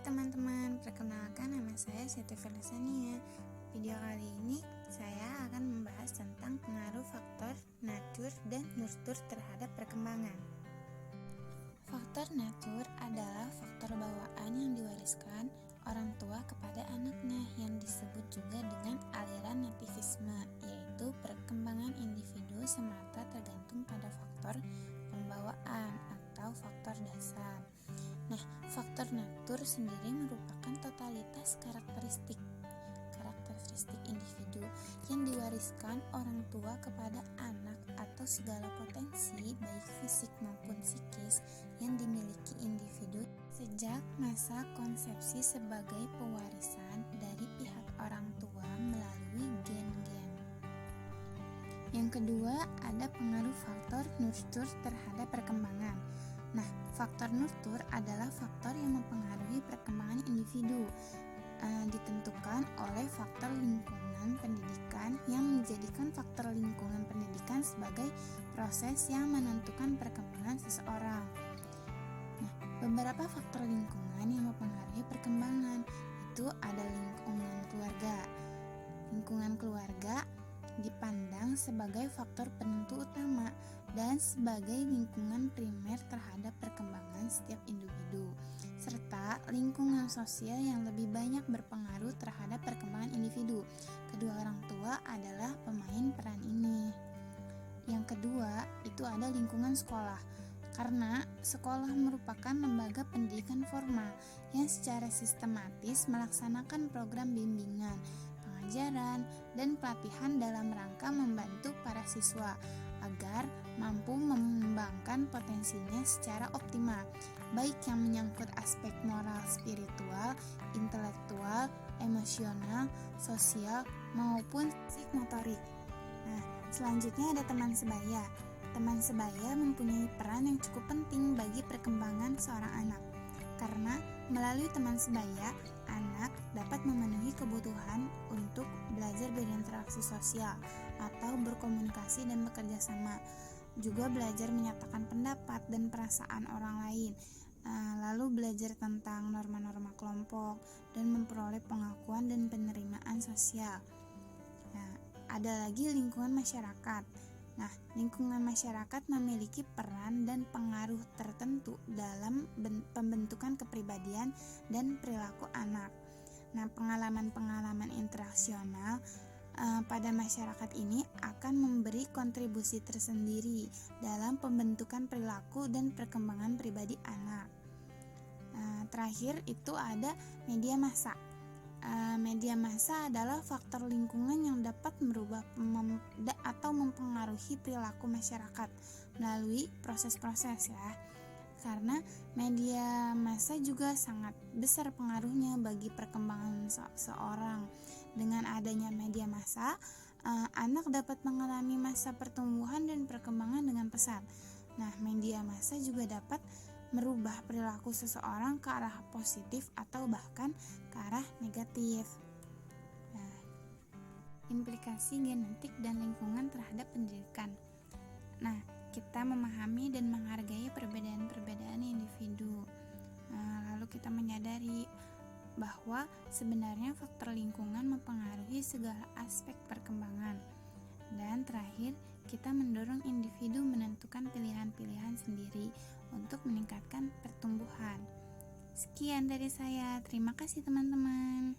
teman-teman, perkenalkan nama saya Siti Felisania. Video kali ini saya akan membahas tentang pengaruh faktor natur dan nurtur terhadap perkembangan. Faktor natur adalah faktor bawaan yang diwariskan orang tua kepada anaknya yang disebut juga dengan aliran nativisme, yaitu perkembangan individu semata tergantung pada faktor pembawaan atau faktor dasar. Nah, faktor natur sendiri merupakan totalitas karakteristik individu yang diwariskan orang tua kepada anak atau segala potensi baik fisik maupun psikis yang dimiliki individu sejak masa konsepsi sebagai pewarisan dari pihak orang tua melalui gen-gen. Yang kedua, ada pengaruh faktor nurtur terhadap perkembangan. Nah, faktor nurtur adalah faktor yang mempengaruhi perkembangan individu, ditentukan oleh faktor lingkungan pendidikan yang menjadikan faktor lingkungan pendidikan sebagai proses yang menentukan perkembangan seseorang. Nah, beberapa faktor lingkungan yang mempengaruhi perkembangan itu ada lingkungan keluarga. Lingkungan keluarga dipandang sebagai faktor penentu utama dan sebagai lingkungan primer terhadap perkembangan setiap individu, serta lingkungan sosial yang lebih banyak berpengaruh terhadap perkembangan individu. Kedua orang tua adalah pemain peran ini. Yang kedua, itu ada lingkungan sekolah. Karena sekolah merupakan lembaga pendidikan formal yang secara sistematis melaksanakan program bimbingan, pengajaran, dan pelatihan dalam rangka membantu para siswa agar mampu mengembangkan potensinya secara optimal, baik yang menyangkut aspek moral, spiritual, intelektual, emosional, sosial, maupun psikomotorik. Nah, selanjutnya ada teman sebaya. Teman sebaya mempunyai peran yang cukup penting bagi perkembangan seorang anak, karena melalui teman sebaya, anak dapat memenuhi kebutuhan untuk belajar berinteraksi sosial atau berkomunikasi dan bekerja sama, juga belajar menyatakan pendapat dan perasaan orang lain, lalu belajar tentang norma-norma kelompok dan memperoleh pengakuan dan penerimaan sosial. Nah, ada lagi lingkungan masyarakat. Nah, lingkungan masyarakat memiliki peran dan pengaruh tertentu dalam pembentukan kepribadian dan perilaku anak. Nah, pengalaman-pengalaman interaksional pada masyarakat ini akan memberi kontribusi tersendiri dalam pembentukan perilaku dan perkembangan pribadi anak. Terakhir itu ada media massa. Media massa adalah faktor lingkungan yang dapat merubah atau mempengaruhi perilaku masyarakat melalui proses-proses ya. Karena media massa juga sangat besar pengaruhnya bagi perkembangan seorang. Dengan adanya media massa, anak dapat mengalami masa pertumbuhan dan perkembangan dengan pesat. Nah, media massa juga dapat merubah perilaku seseorang ke arah positif atau bahkan ke arah negatif. Nah, implikasi genetik dan lingkungan terhadap pendidikan. Nah, kita memahami dan menghargai perbedaan-perbedaan individu. Lalu kita menyadari bahwa sebenarnya faktor lingkungan mempengaruhi segala aspek perkembangan. Dan terakhir, kita mendorong individu menentukan pilihan-pilihan sendiri untuk meningkatkan pertumbuhan. Sekian dari saya. Terima kasih teman-teman.